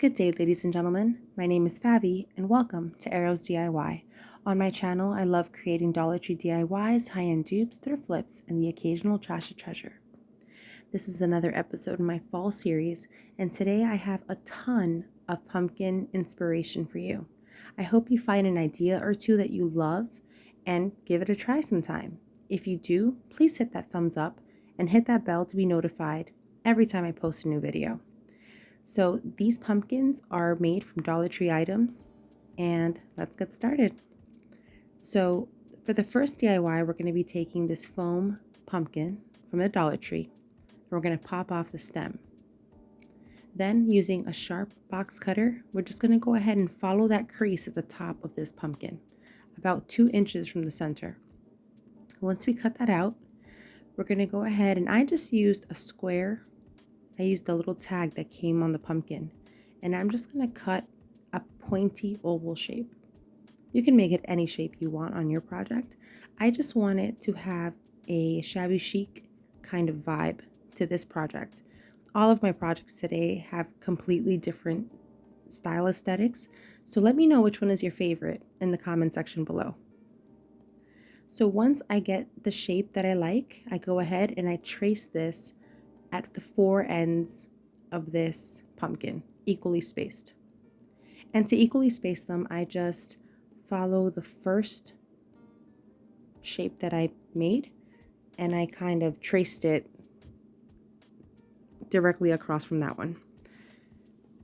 Good day, ladies and gentlemen. My name is Favi, and welcome to Arrows DIY. On my channel, I love creating Dollar Tree DIYs, high-end dupes, thrift flips, and the occasional trashy treasure. This is another episode in my fall series, and today I have a ton of pumpkin inspiration for you. I hope you find an idea or two that you love and give it a try sometime. If you do, please hit that thumbs up and hit that bell to be notified every time I post a new video. So these pumpkins are made from Dollar Tree items, and let's get started. So for the first DIY, we're going to be taking this foam pumpkin from the Dollar Tree, and we're going to pop off the stem. Then using a sharp box cutter, we're just going to go ahead and follow that crease at the top of this pumpkin, about 2 inches from the center. Once we cut that out, we're going to go ahead, and I just used a square. I used the little tag that came on the pumpkin, and I'm just going to cut a pointy oval shape. You can make it any shape you want on your project. I just want it to have a shabby chic kind of vibe to this project. All of my projects today have completely different style aesthetics, so let me know which one is your favorite in the comment section below. So once I get the shape that I like, I go ahead and I trace this at the 4 ends of this pumpkin, equally spaced. And to equally space them, I just follow the first shape that I made, and I kind of traced it directly across from that one.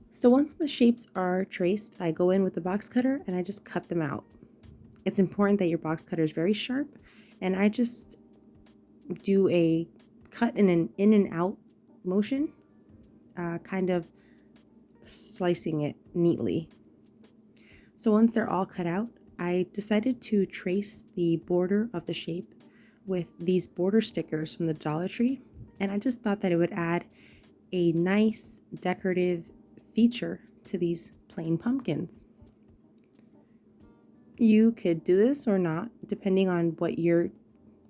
So once the shapes are traced, I go in with the box cutter and I just cut them out. It's important that your box cutter is very sharp, and I just do a cut in an in and out motion, kind of slicing it neatly. So once they're all cut out, I decided to trace the border of the shape with these border stickers from the Dollar Tree, and I just thought that it would add a nice decorative feature to these plain pumpkins. You could do this or not, depending on what the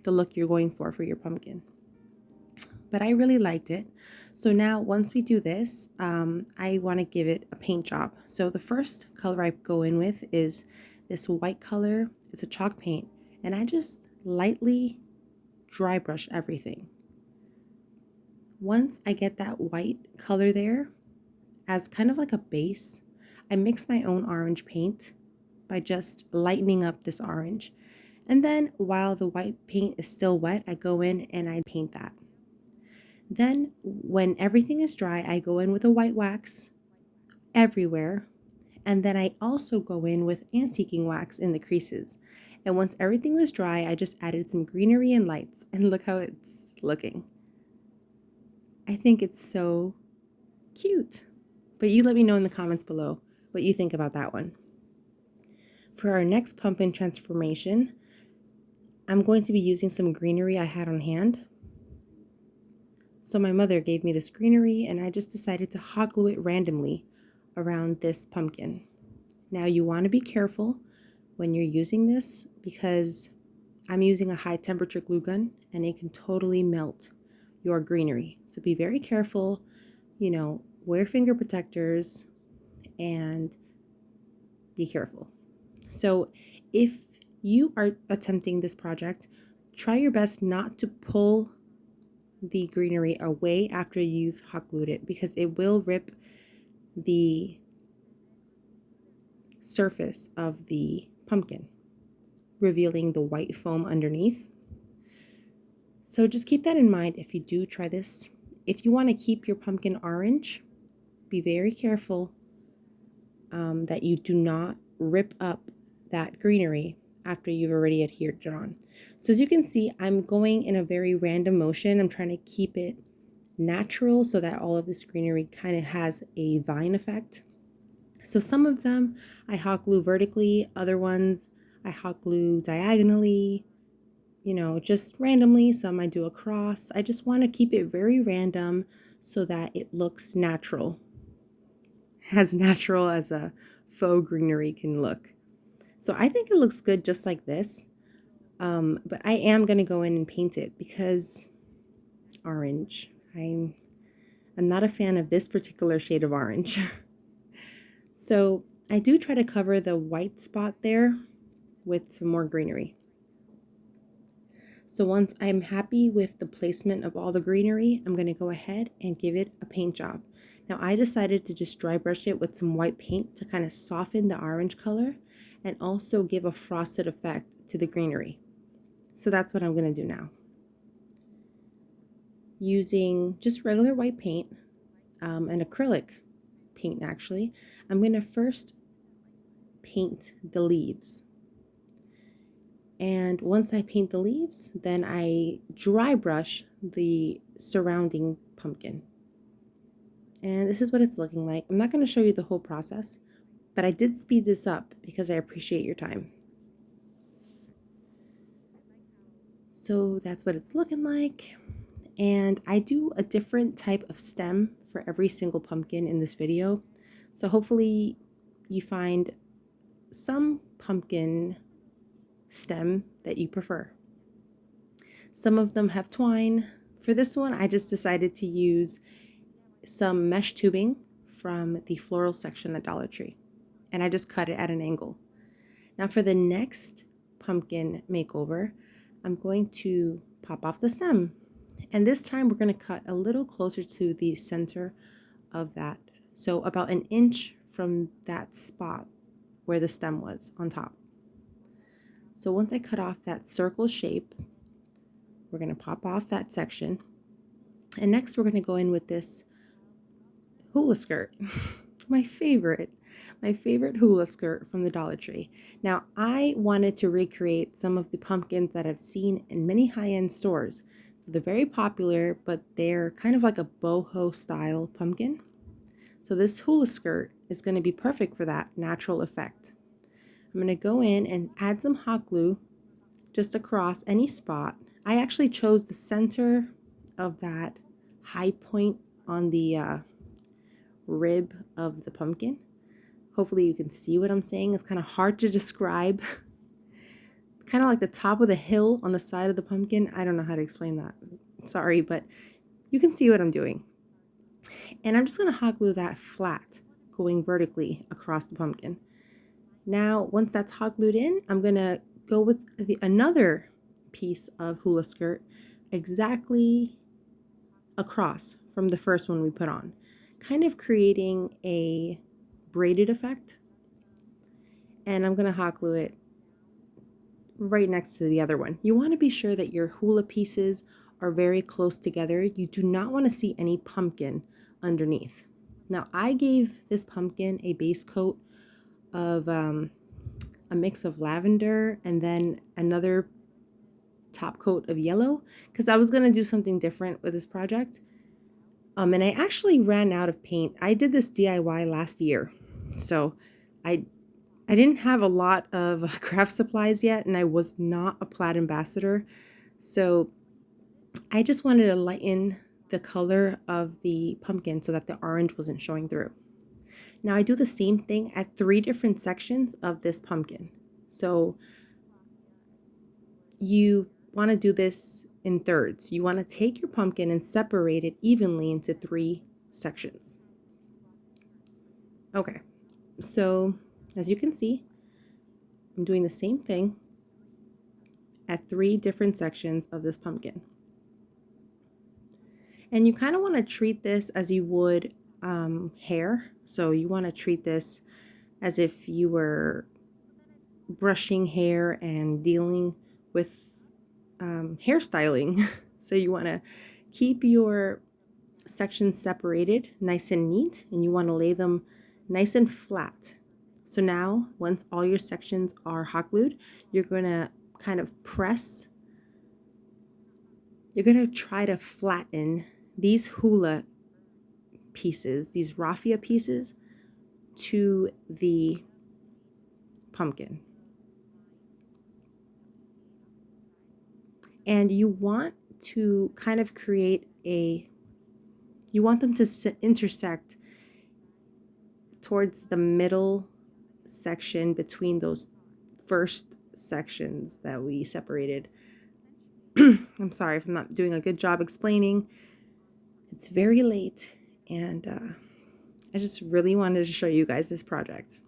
look you're going for your pumpkin. But I really liked it. So now once we do this, I want to give it a paint job. So the first color I go in with is this white color. It's a chalk paint, and I just lightly dry brush everything. Once I get that white color there as kind of like a base, I mix my own orange paint by just lightening up this orange. And then while the white paint is still wet, I go in and I paint that. Then when everything is dry, I go in with a white wax everywhere. And then I also go in with antiquing wax in the creases. And once everything was dry, I just added some greenery and lights, and look how it's looking. I think it's so cute. But you let me know in the comments below what you think about that one. For our next pumpkin transformation, I'm going to be using some greenery I had on hand. So my mother gave me this greenery, and I just decided to hot glue it randomly around this pumpkin. Now you want to be careful when you're using this, because I'm using a high temperature glue gun and it can totally melt your greenery. So be very careful, wear finger protectors and be careful. So if you are attempting this project, try your best not to pull the greenery away after you've hot glued it, because it will rip the surface of the pumpkin, revealing the white foam underneath. So just keep that in mind if you do try this. If you want to keep your pumpkin orange, be very careful that you do not rip up that greenery after you've already adhered it on. So as you can see, I'm going in a very random motion. I'm trying to keep it natural so that all of this greenery kind of has a vine effect. So some of them I hot glue vertically, other ones I hot glue diagonally, just randomly. Some I do across. I just want to keep it very random so that it looks natural, as natural as a faux greenery can look. So I think it looks good just like this, but I am going to go in and paint it because orange. I'm not a fan of this particular shade of orange. So I do try to cover the white spot there with some more greenery. So once I'm happy with the placement of all the greenery, I'm going to go ahead and give it a paint job. Now I decided to just dry brush it with some white paint to kind of soften the orange color and also give a frosted effect to the greenery. So that's what I'm going to do now. Using just regular white paint, and acrylic paint actually, I'm going to first paint the leaves. And once I paint the leaves, then I dry brush the surrounding pumpkin. And this is what it's looking like. I'm not going to show you the whole process, but I did speed this up because I appreciate your time. So that's what it's looking like. And I do a different type of stem for every single pumpkin in this video. So hopefully you find some pumpkin stem that you prefer. Some of them have twine. For this one, I just decided to use some mesh tubing from the floral section at Dollar Tree, and I just cut it at an angle. Now for the next pumpkin makeover, I'm going to pop off the stem, and this time we're going to cut a little closer to the center of that, so about an inch from that spot where the stem was on top. So once I cut off that circle shape, we're going to pop off that section. And next we're going to go in with this hula skirt. my favorite hula skirt from the Dollar Tree. Now I wanted to recreate some of the pumpkins that I've seen in many high-end stores. So they're very popular, but they're kind of like a boho style pumpkin. So this hula skirt is going to be perfect for that natural effect. I'm going to go in and add some hot glue just across any spot. I actually chose the center of that high point on the rib of the pumpkin. Hopefully you can see what I'm saying. It's kind of hard to describe. Kind of like the top of the hill on the side of the pumpkin. I don't know how to explain that. Sorry, but you can see what I'm doing. And I'm just going to hot glue that flat, going vertically across the pumpkin. Now, once that's hot glued in, I'm going to go with another piece of hula skirt exactly across from the first one we put on, kind of creating a braided effect. And I'm going to hot glue it right next to the other one. You want to be sure that your hula pieces are very close together. You do not want to see any pumpkin underneath. Now, I gave this pumpkin a base coat of a mix of lavender and then another top coat of yellow because I was going to do something different with this project. And I actually ran out of paint. I did this DIY last year, so I didn't have a lot of craft supplies yet, and I was not a plaid ambassador, so I just wanted to lighten the color of the pumpkin so that the orange wasn't showing through. Now I do the same thing at 3 different sections of this pumpkin. So you want to do this in thirds. You want to take your pumpkin and separate it evenly into 3 sections. Okay, so as you can see, I'm doing the same thing at 3 different sections of this pumpkin. And you kind of want to treat this as you would hair. So you want to treat this as if you were brushing hair and dealing with hairstyling. So you want to keep your sections separated nice and neat, and you want to lay them nice and flat. So now once all your sections are hot glued, you're going to kind of press, you're going to try to flatten these hula pieces, these raffia pieces, to the pumpkin. And you want to kind of create you want them to intersect towards the middle section between those first sections that we separated. I'm sorry if I'm not doing a good job explaining. It's very late and I just really wanted to show you guys this project.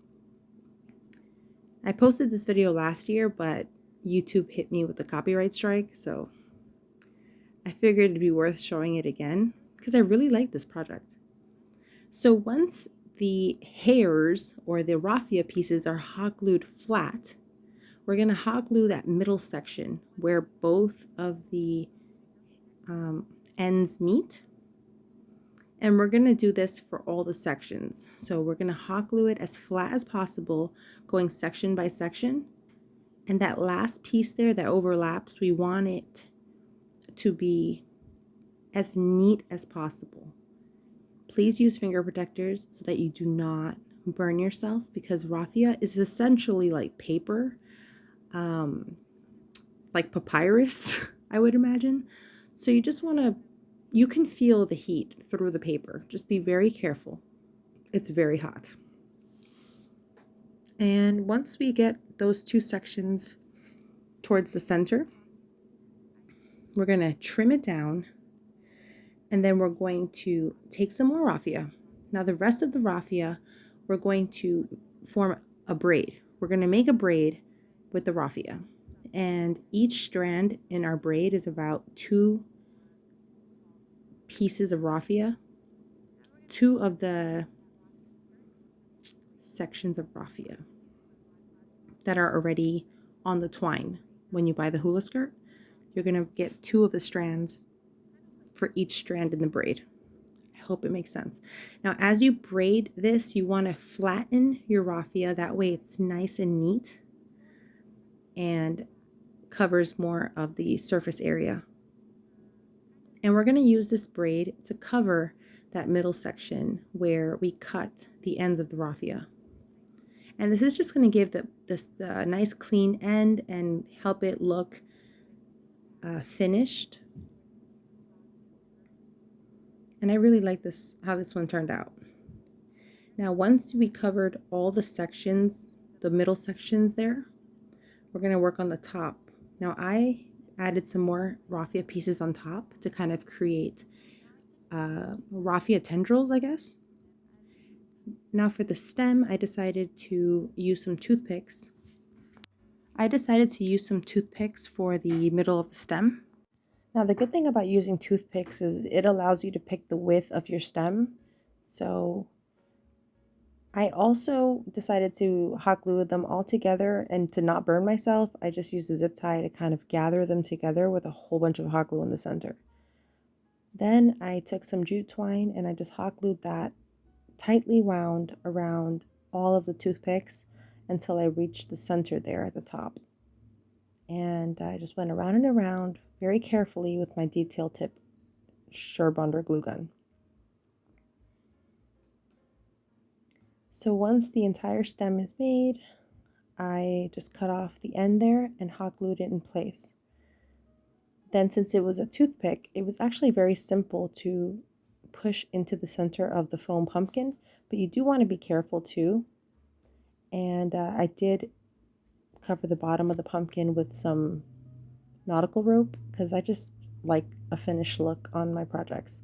I posted this video last year, but YouTube hit me with a copyright strike, so I figured it'd be worth showing it again because I really like this project. So once the hairs or the raffia pieces are hot glued flat, we're going to hot glue that middle section where both of the ends meet. And we're going to do this for all the sections. So we're going to hot glue it as flat as possible, going section by section. And that last piece there that overlaps, we want it to be as neat as possible. Please use finger protectors so that you do not burn yourself, because raffia is essentially like paper, like papyrus, I would imagine. So you just want to, you can feel the heat through the paper. Just be very careful. It's very hot. And once we get those two sections towards the center, we're going to trim it down, and then we're going to take some more raffia. Now the rest of the raffia, we're going to form a braid. We're going to make a braid with the raffia, and each strand in our braid is about 2 pieces of raffia, 2 of the sections of raffia that are already on the twine. When you buy the hula skirt, you're going to get 2 of the strands for each strand in the braid. I hope it makes sense. Now, as you braid this, you want to flatten your raffia. That way it's nice and neat and covers more of the surface area. And we're going to use this braid to cover that middle section where we cut the ends of the raffia. And this is just going to give this nice clean end and help it look finished. And I really like this, how this one turned out. Now, once we covered all the sections, the middle sections there, we're going to work on the top. Now, I added some more raffia pieces on top to kind of create raffia tendrils, I guess. Now for the stem, I decided to use some toothpicks. For the middle of the stem. Now the good thing about using toothpicks is it allows you to pick the width of your stem. So I also decided to hot glue them all together, and to not burn myself, I just used a zip tie to kind of gather them together with a whole bunch of hot glue in the center. Then I took some jute twine and I just hot glued that tightly wound around all of the toothpicks until I reached the center there at the top. And I just went around and around very carefully with my detail tip Sherbonder glue gun. So once the entire stem is made, I just cut off the end there and hot glued it in place. Then, since it was a toothpick, it was actually very simple to push into the center of the foam pumpkin, but you do want to be careful too. And I did cover the bottom of the pumpkin with some nautical rope because I just like a finished look on my projects.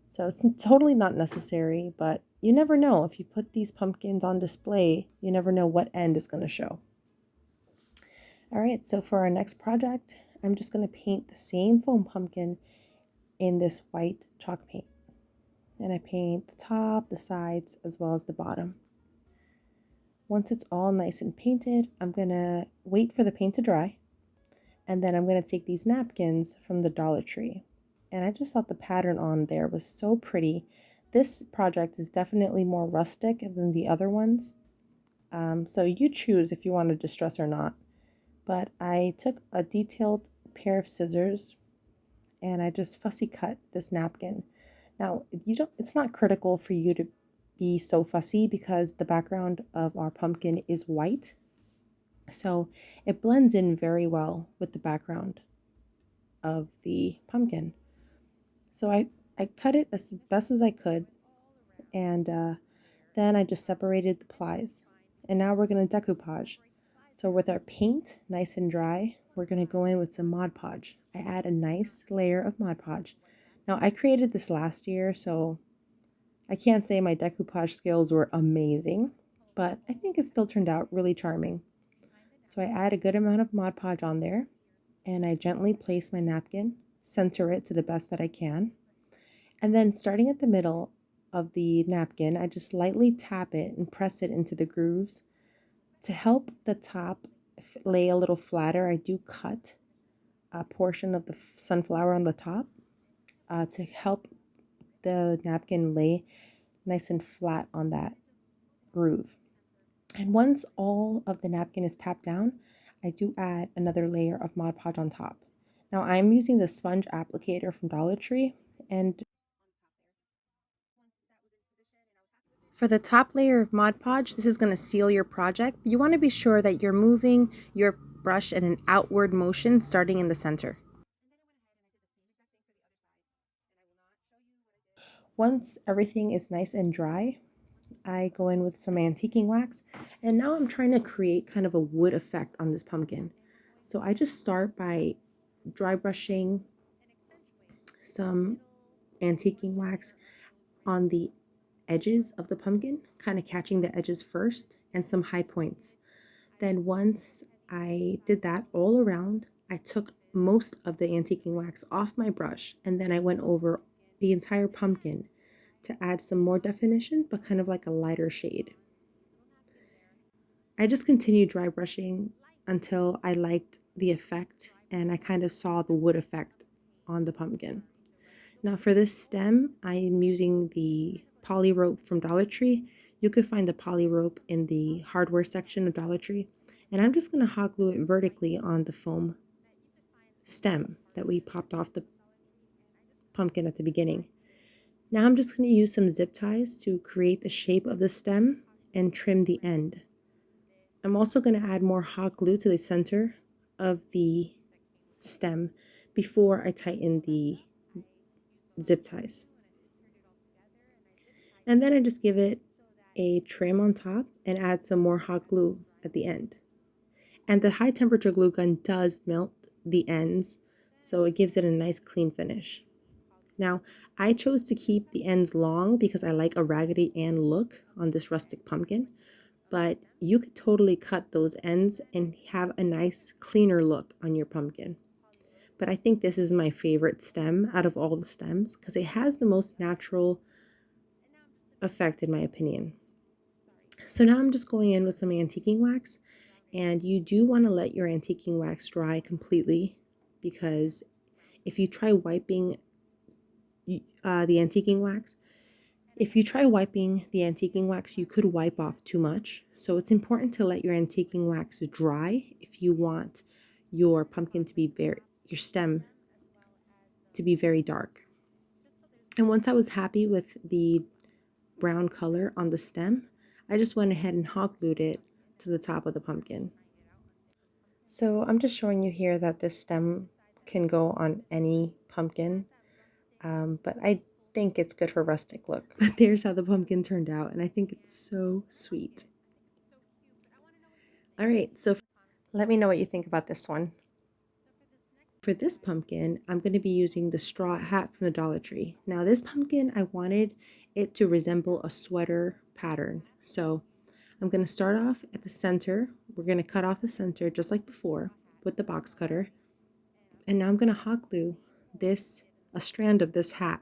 So it's totally not necessary, but you never know. If you put these pumpkins on display, you never know what end is going to show. All right, so for our next project, I'm just going to paint the same foam pumpkin in this white chalk paint. And I paint the top, the sides, as well as the bottom. Once it's all nice and painted, I'm going to wait for the paint to dry. And then I'm going to take these napkins from the Dollar Tree. And I just thought the pattern on there was so pretty. This project is definitely more rustic than the other ones. So you choose if you want to distress or not. But I took a detailed pair of scissors and I just fussy cut this napkin. Now, it's not critical for you to be so fussy because the background of our pumpkin is white. So it blends in very well with the background of the pumpkin. So I cut it as best as I could, and then I just separated the plies. And now we're going to decoupage. So with our paint nice and dry, we're going to go in with some Mod Podge. I add a nice layer of Mod Podge. Now I created this last year, so I can't say my decoupage skills were amazing, but I think it still turned out really charming. So I add a good amount of Mod Podge on there, and I gently place my napkin, center it to the best that I can, and then starting at the middle of the napkin, I just lightly tap it and press it into the grooves. To help the top lay a little flatter, I do cut a portion of the sunflower on the top to help the napkin lay nice and flat on that groove. And once all of the napkin is tapped down, I do add another layer of Mod Podge on top. Now I'm using the sponge applicator from Dollar Tree, and for the top layer of Mod Podge, this is going to seal your project. You want to be sure that you're moving your brush in an outward motion starting in the center. Once everything is nice and dry, I go in with some antiquing wax, and now I'm trying to create kind of a wood effect on this pumpkin. So I just start by dry brushing some antiquing wax on the edges of the pumpkin, kind of catching the edges first and some high points. Then once I did that all around, I took most of the antiquing wax off my brush, and then I went over the entire pumpkin to add some more definition, but kind of like a lighter shade. I just continued dry brushing until I liked the effect and I kind of saw the wood effect on the pumpkin. Now for this stem, I am using the poly rope from Dollar Tree. You could find the poly rope in the hardware section of Dollar Tree. And I'm just going to hot glue it vertically on the foam stem that we popped off the pumpkin at the beginning. Now I'm just going to use some zip ties to create the shape of the stem and trim the end. I'm also going to add more hot glue to the center of the stem before I tighten the zip ties. And then I just give it a trim on top and add some more hot glue at the end. And the high temperature glue gun does melt the ends, so it gives it a nice clean finish. Now, I chose to keep the ends long because I like a Raggedy Ann look on this rustic pumpkin, but you could totally cut those ends and have a nice cleaner look on your pumpkin. But I think this is my favorite stem out of all the stems because it has the most natural effect in my opinion. So now I'm just going in with some antiquing wax, and you do want to let your antiquing wax dry completely, because if you try wiping the antiquing wax, you could wipe off too much. So it's important to let your antiquing wax dry if you want your pumpkin to be your stem to be very dark. And once I was happy with the brown color on the stem, I just went ahead and hot glued it to the top of the pumpkin. So I'm just showing you here that this stem can go on any pumpkin, but I think it's good for rustic look. But there's how the pumpkin turned out, and I think it's so sweet. All right, so let me know what you think about this one. For this pumpkin, I'm going to be using the straw hat from the Dollar Tree. Now this pumpkin, I wanted it to resemble a sweater pattern. So I'm going to start off at the center. We're going to cut off the center just like before with the box cutter. And now I'm going to hot glue a strand of this hat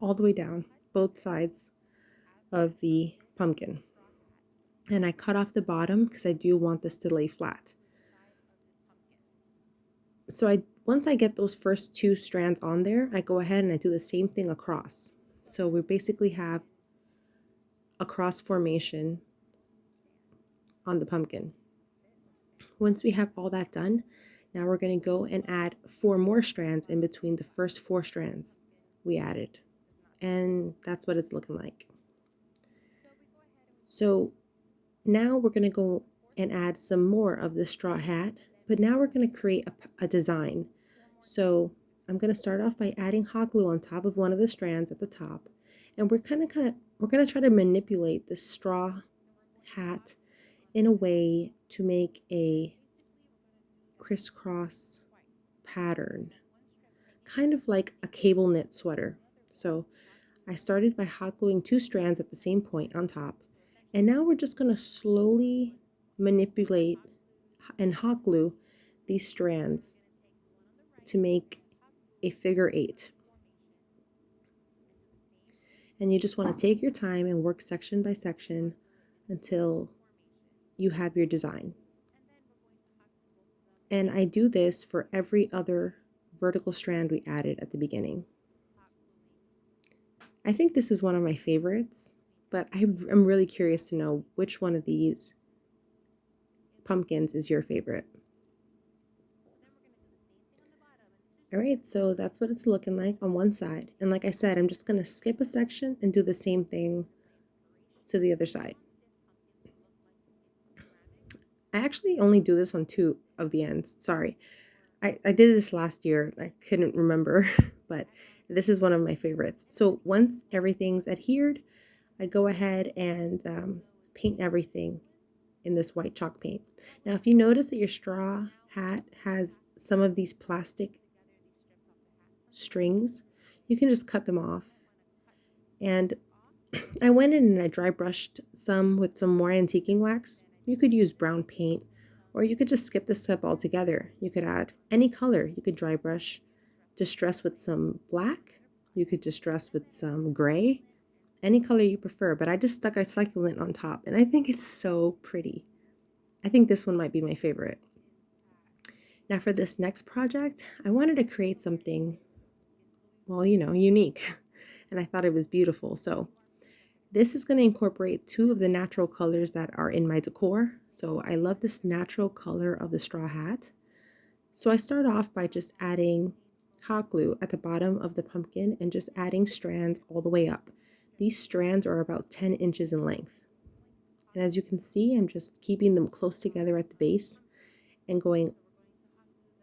all the way down both sides of the pumpkin. And I cut off the bottom because I do want this to lay flat. So once I get those first two strands on there, I go ahead and I do the same thing across. So we basically have a cross formation on the pumpkin. Once we have all that done, now we're going to go and add 4 more strands in between the first 4 strands we added. And that's what it's looking like. So now we're going to go and add some more of the straw hat, but now we're going to create a design. So I'm going to start off by adding hot glue on top of one of the strands at the top, and we're going to try to manipulate this straw hat in a way to make a crisscross pattern, kind of like a cable knit sweater. So I started by hot gluing 2 strands at the same point on top, and now we're just going to slowly manipulate and hot glue these strands to make a figure 8. And you just want to take your time and work section by section until you have your design. And I do this for every other vertical strand we added at the beginning. I think this is one of my favorites, but I'm really curious to know which one of these pumpkins is your favorite. All right, so that's what it's looking like on one side. And like I said, I'm just going to skip a section and do the same thing to the other side. I actually only do this on 2 of the ends. Sorry. I did this last year. I couldn't remember, but this is one of my favorites. So once everything's adhered, I go ahead and paint everything in this white chalk paint. Now, if you notice that your straw hat has some of these plastic strings, you can just cut them off. And I went in and I dry brushed some with some more antiquing wax. You could use brown paint, or you could just skip this step altogether. You could add any color. You could dry brush, distress with some black. You could distress with some gray, any color you prefer. But I just stuck a succulent on top, and I think it's so pretty. I think this one might be my favorite. Now for this next project, I wanted to create something, well, unique. And I thought it was beautiful. So this is going to incorporate 2 of the natural colors that are in my decor. So I love this natural color of the straw hat. So I start off by just adding hot glue at the bottom of the pumpkin and just adding strands all the way up. These strands are about 10 inches in length. And as you can see, I'm just keeping them close together at the base and going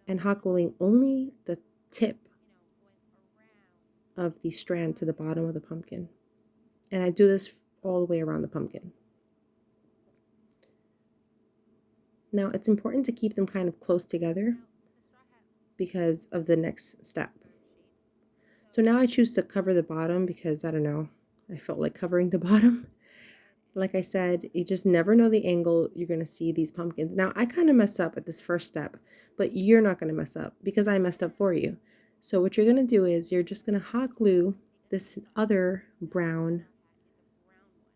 and hot gluing only the tip of the strand to the bottom of the pumpkin. And I do this all the way around the pumpkin. Now it's important to keep them kind of close together because of the next step. So now I choose to cover the bottom because, I don't know, I felt like covering the bottom. Like I said, you just never know the angle you're going to see these pumpkins. Now I kind of mess up at this first step, but you're not going to mess up because I messed up for you. So what you're going to do is you're just going to hot glue this other brown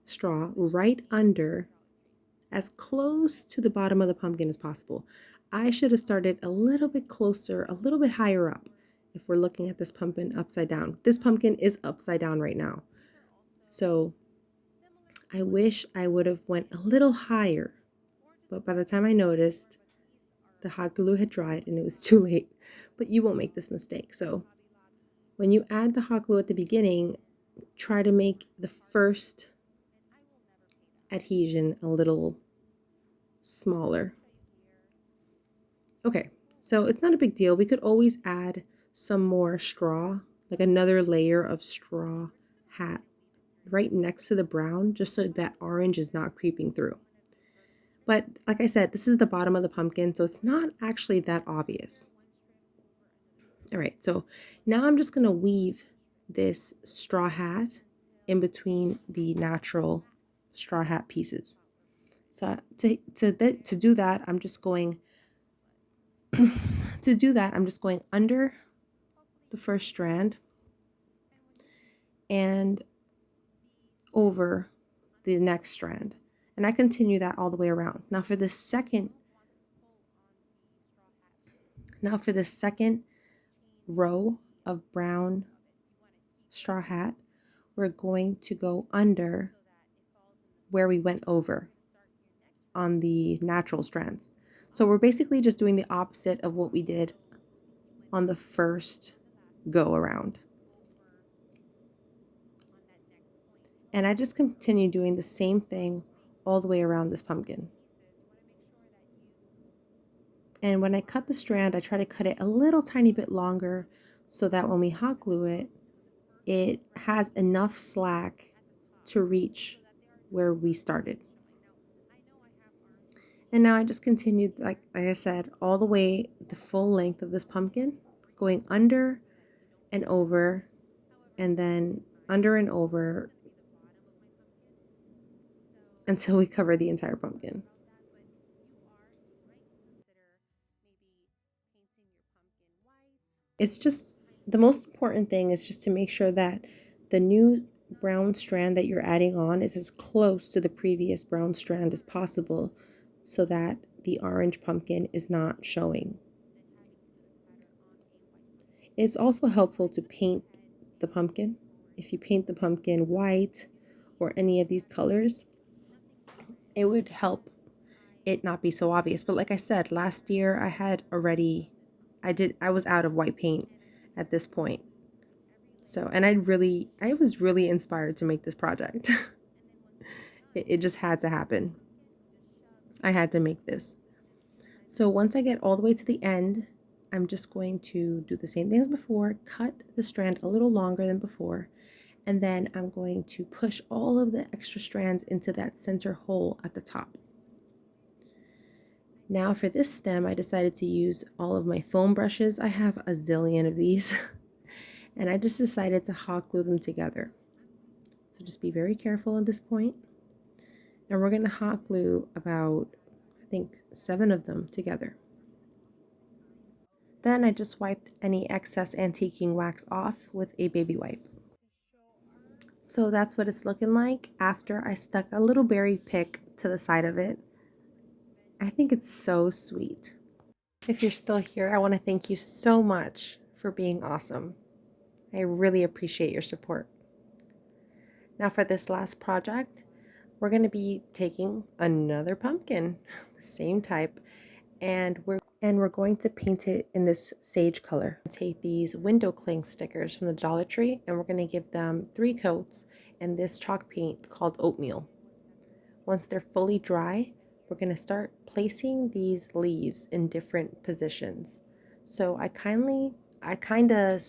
straw right under, as close to the bottom of the pumpkin as possible. I should have started a little bit closer, a little bit higher up if we're looking at this pumpkin upside down. This pumpkin is upside down right now. So I wish I would have went a little higher, but by the time I noticed, the hot glue had dried and it was too late. But you won't make this mistake. So when you add the hot glue at the beginning, try to make the first adhesion a little smaller. Okay, so it's not a big deal. We could always add some more straw, like another layer of straw hat right next to the brown, just so that orange is not creeping through. But like I said, this is the bottom of the pumpkin, so it's not actually that obvious. All right, so now I'm just going to weave this straw hat in between the natural straw hat pieces. So to do that, I'm just going under the first strand and over the next strand. And I continue that all the way around. Now for the second row of brown straw hat, we're going to go under where we went over on the natural strands. So we're basically just doing the opposite of what we did on the first go around. And I just continue doing the same thing all the way around this pumpkin. And when I cut the strand, I try to cut it a little tiny bit longer so that when we hot glue it, it has enough slack to reach where we started. And now I just continued, like I said, all the way the full length of this pumpkin, going under and over, and then under and over until we cover the entire pumpkin. It's just, the most important thing is just to make sure that the new brown strand that you're adding on is as close to the previous brown strand as possible so that the orange pumpkin is not showing. It's also helpful to paint the pumpkin. If you paint the pumpkin white or any of these colors, it would help it not be so obvious. But like I said, last year I was out of white paint at this point. So, and I was really inspired to make this project. It just had to happen. I had to make this. So once I get all the way to the end, I'm just going to do the same thing as before, cut the strand a little longer than before, and then I'm going to push all of the extra strands into that center hole at the top. Now for this stem, I decided to use all of my foam brushes. I have a zillion of these, and I just decided to hot glue them together. So just be very careful at this point. And we're going to hot glue about, I think, 7 of them together. Then I just wiped any excess antiquing wax off with a baby wipe. So that's what it's looking like after I stuck a little berry pick to the side of it. I think it's so sweet. If you're still here, I want to thank you so much for being awesome. I really appreciate your support. Now for this last project, we're going to be taking another pumpkin, the same type, and we're going to paint it in this sage color. Take these window cling stickers from the Dollar Tree, and we're going to give them 3 coats in this chalk paint called oatmeal. Once they're fully dry, we're going to start placing these leaves in different positions. So I kind of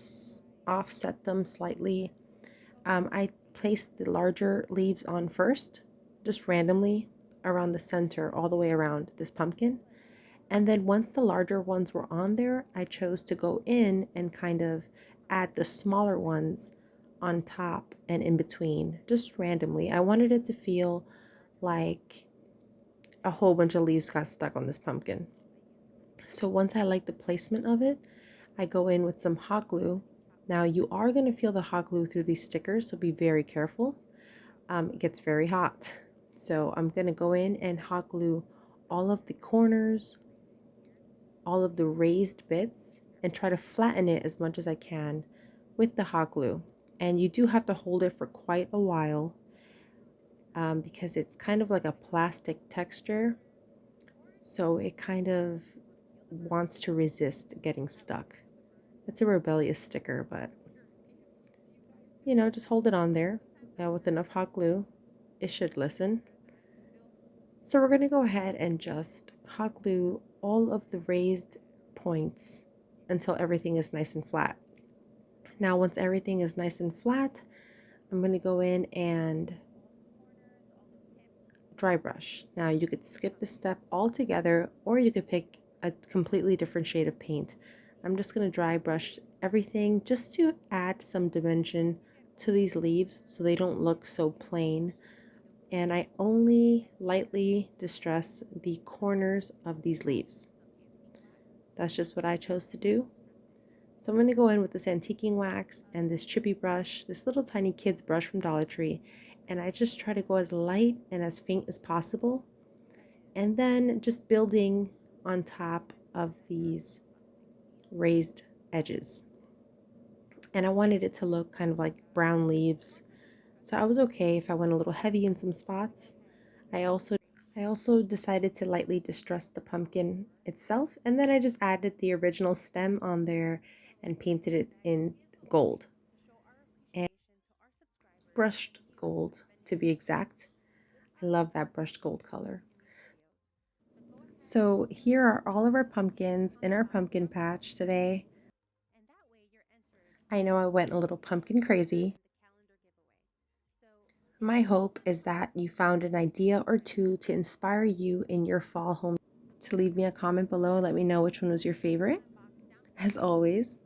offset them slightly. I placed the larger leaves on first, just randomly around the center, all the way around this pumpkin. And then once the larger ones were on there, I chose to go in and kind of add the smaller ones on top and in between, just randomly. I wanted it to feel like a whole bunch of leaves got stuck on this pumpkin. So once I like the placement of it, I go in with some hot glue. Now you are going to feel the hot glue through these stickers, so be very careful. It gets very hot. So I'm going to go in and hot glue all of the corners, all of the raised bits, and try to flatten it as much as I can with the hot glue. And you do have to hold it for quite a while because it's kind of like a plastic texture. So it kind of wants to resist getting stuck. It's a rebellious sticker, but you know, just hold it on there. Now with enough hot glue, it should listen. So we're going to go ahead and just hot glue all of the raised points until everything is nice and flat. Now once everything is nice and flat, I'm going to go in and dry brush. Now you could skip this step altogether, or you could pick a completely different shade of paint. I'm just going to dry brush everything just to add some dimension to these leaves so they don't look so plain. And I only lightly distress the corners of these leaves. That's just what I chose to do. So I'm going to go in with this antiquing wax and this chippy brush, this little tiny kid's brush from Dollar Tree, and I just try to go as light and as faint as possible, and then just building on top of these raised edges. And I wanted it to look kind of like brown leaves, so I was okay if I went a little heavy in some spots. I also decided to lightly distress the pumpkin itself, and then I just added the original stem on there and painted it in gold. And brushed gold, to be exact. I love that brushed gold color. So here are all of our pumpkins in our pumpkin patch today. I know I went a little pumpkin crazy. My hope is that you found an idea or two to inspire you in your fall home. To leave me a comment below and let me know which one was your favorite. As always,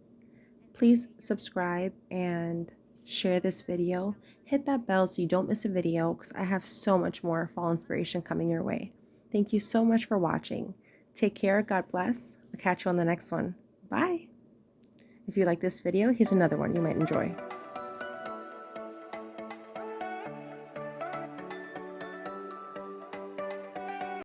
please subscribe and share this video, hit that bell so you don't miss a video because I have so much more fall inspiration coming your way. Thank you so much for watching. Take care, God bless. I'll catch you on the next one. Bye! If you like this video, here's another one you might enjoy.